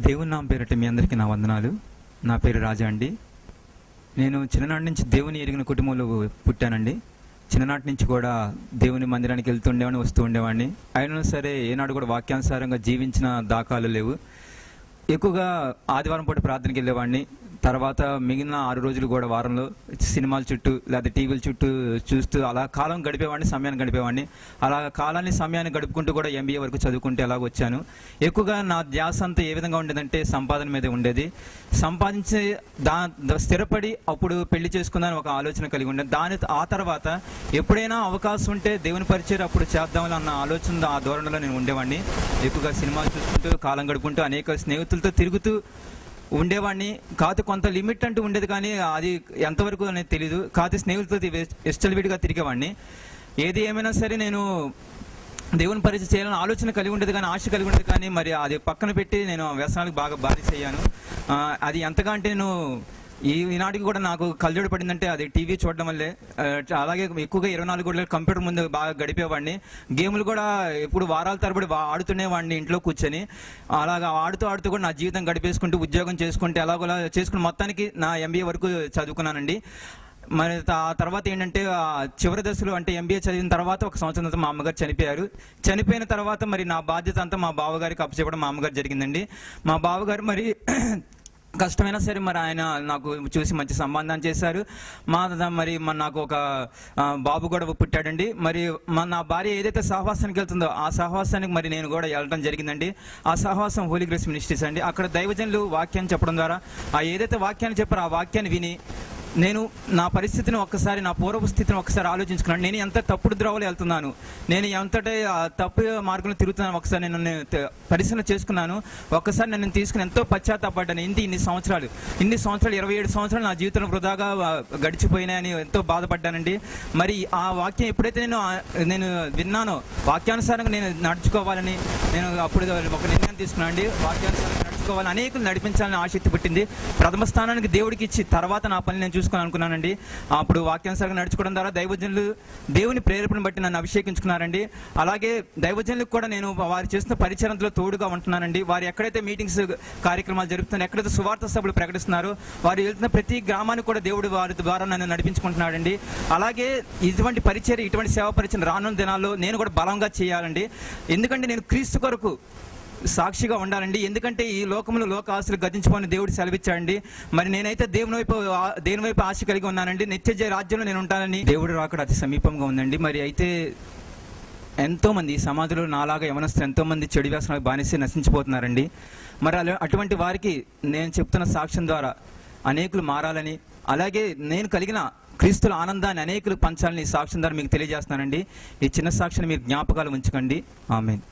దేవుని నామ పేరట మీ అందరికీ నా వందనాలు. నా పేరు రాజా అండి. నేను చిన్ననాటి నుంచి దేవుని ఎరిగిన కుటుంబంలో పుట్టానండి. చిన్ననాటి నుంచి కూడా దేవుని మందిరానికి వెళ్తుండేవాడిని, వస్తూ ఉండేవాడిని. అయినా సరే ఏనాడు కూడా వాక్యానుసారంగా జీవించిన దాఖలు లేవు. ఎక్కువగా ఆదివారం పూట ప్రార్థనకి వెళ్ళేవాడిని. తర్వాత మిగిలిన 6 రోజులు కూడా వారంలో సినిమాల చుట్టూ లేదా టీవీల చుట్టూ చూస్తూ అలా కాలం గడిపేవాడిని, సమయాన్ని గడిపేవాడిని. అలా సమయాన్ని గడుపుకుంటూ కూడా MBA వరకు చదువుకుంటూ ఎలాగ వచ్చాను. ఎక్కువగా నా ధ్యాస అంతా ఏ విధంగా ఉండేదంటే సంపాదన మీదే ఉండేది. సంపాదించి స్థిరపడి అప్పుడు పెళ్లి చేసుకుందాని ఒక ఆలోచన కలిగి ఉండేది. ఆ తర్వాత ఎప్పుడైనా అవకాశం ఉంటే దేవుని పరిచయం అప్పుడు చేద్దామని అన్న ఆలోచన, ఆ ధోరణిలో నేను ఉండేవాడిని. ఎక్కువగా సినిమాలు చూసుకుంటూ కాలం గడుపుకుంటూ అనేక స్నేహితులతో తిరుగుతూ ఉండేవాడిని. కాదు కొంత లిమిట్ అంటూ ఉండేది, కానీ అది ఎంతవరకు అనేది తెలీదు. కాదు స్నేహితులతో ఇష్టవిడిగా తిరిగేవాడిని. ఏది ఏమైనా సరే నేను దేవుని పరిచయం చేయాలని ఆలోచన కలిగి ఉండేది, కానీ ఆశ కలిగి ఉండేది, కానీ మరి అది పక్కన పెట్టి నేను వ్యసనాలకు బాగా బానిస అయ్యాను. అది ఎంతగా అంటే నేను ఈనాటికి కూడా నాకు కళ్ళజోడు పడిందంటే అది టీవీ చూడడం వల్లే. అలాగే ఎక్కువగా 24 గంటలు కంప్యూటర్ ముందు బాగా గడిపేవాడిని. గేములు కూడా ఎప్పుడు వారాల తరబడి ఆడుతునేవాడిని ఇంట్లో కూర్చొని. అలాగా ఆడుతూ కూడా నా జీవితం గడిపేసుకుంటూ ఉద్యోగం చేసుకుంటే అలాగోలా చేసుకుని మొత్తానికి నా MBA వరకు చదువుకున్నానండి. మరి ఆ తర్వాత ఏంటంటే చివరి దశలో అంటే MBA చదివిన తర్వాత 1 సంవత్సరం తర్వాత మా అమ్మగారు చనిపోయారు. చనిపోయిన తర్వాత మరి నా బాధ్యత అంతా మా బావగారికి అప్పచెప్పడం మా అమ్మగారు జరిగిందండి. మా బావగారు మరి కష్టమైనా సరే మరి ఆయన నాకు చూసి మంచి సంబంధం చేశారు. మరి నాకు ఒక బాబు కూడా పుట్టాడండి. మరి నా భార్య ఏదైతే సహవాసానికి వెళ్తుందో ఆ సహవాసానికి మరి నేను కూడా వెళ్ళడం జరిగిందండి. ఆ సహవాసం హోలీ గ్రేస్ మినిస్ట్రీస్ అండి. అక్కడ దైవజనులు వాక్యాన్ని చెప్పడం ద్వారా ఏదైతే వాక్యాన్ని చెప్పారో ఆ వాక్యాన్ని విని నేను నా పరిస్థితిని ఒక్కసారి, నా పూర్వ స్థితిని ఒక్కసారి ఆలోచించుకున్నాను. నేను ఎంత తప్పుడు ద్రోవలు వెళ్తున్నాను, నేను ఎంతటి తప్పు మార్గంలో తిరుగుతున్నాను ఒకసారి నేను పరిశీలన చేసుకున్నాను. ఒక్కసారి నన్ను తీసుకుని ఎంతో పశ్చాత్తాపడ్డాను. ఇన్ని సంవత్సరాలు 27 సంవత్సరాలు నా జీవితంలో వృధాగా గడిచిపోయినాయని ఎంతో బాధపడ్డానండి. మరి ఆ వాక్యం ఎప్పుడైతే నేను విన్నానో వాక్యానుసారంగా నేను నడుచుకోవాలని నేను అప్పుడు ఒక నిర్ణయం తీసుకున్నాను అండి. వాక్యానుసారంగా నడుచుకోవాలని, అనేకులు నడిపించాలని ఆసక్తి పుట్టింది. ప్రథమ స్థానానికి దేవుడికి ఇచ్చి తర్వాత నా పని నేను చూసుకొని అనుకున్నానండి. అప్పుడు వాక్యానుసారంగా నడుచుకోవడం ద్వారా దైవజనులు దేవుని ప్రేరేపణ బట్టి నన్ను అభిషేకించుకున్నారండి. అలాగే దైవజనులకు కూడా నేను వారు చేస్తున్న పరిచయంలో తోడుగా ఉంటున్నానండి. వారు ఎక్కడైతే మీటింగ్స్ కార్యక్రమాలు జరుపుతున్నారు, ఎక్కడైతే సువార్త సభలు ప్రకటిస్తున్నారో వారు వెళ్తున్న ప్రతి గ్రామానికి కూడా దేవుడు వారి ద్వారా నన్ను నడిపించుకుంటున్నాడండి. అలాగే ఇటువంటి పరిచయం, ఇటువంటి సేవా పరిచయం రానున్న దినాల్లో నేను కూడా బలంగా చేయాలండి. ఎందుకంటే నేను క్రీస్తు కొరకు సాక్షిగా ఉండాలండి. ఎందుకంటే ఈ లోకంలో లోక ఆశలు గతించుకొని దేవుడు సెలవిచ్చాడండి. మరి నేనైతే దేవుని వైపు ఆశ కలిగి ఉన్నానండి. నిత్య రాజ్యంలో నేను ఉంటానని. దేవుడు రాకడ అతి సమీపంగా ఉందండి. మరి అయితే ఎంతోమంది ఈ సమాజంలో నాలాగా యవనస్తులు ఎంతోమంది చెడు వ్యసనాలకు బానిసే నశించిపోతున్నారండి. మరి అటువంటి వారికి నేను చెప్తున్న సాక్ష్యం ద్వారా అనేకులు మారాలని, అలాగే నేను కలిగిన క్రీస్తుల ఆనందాన్ని అనేకులు పంచాలని సాక్ష్యం ద్వారా మీకు తెలియజేస్తున్నానండి. ఈ చిన్న సాక్ష్యాన్ని మీరు జ్ఞాపకాలు ఉంచుకోండి. ఆమేన్.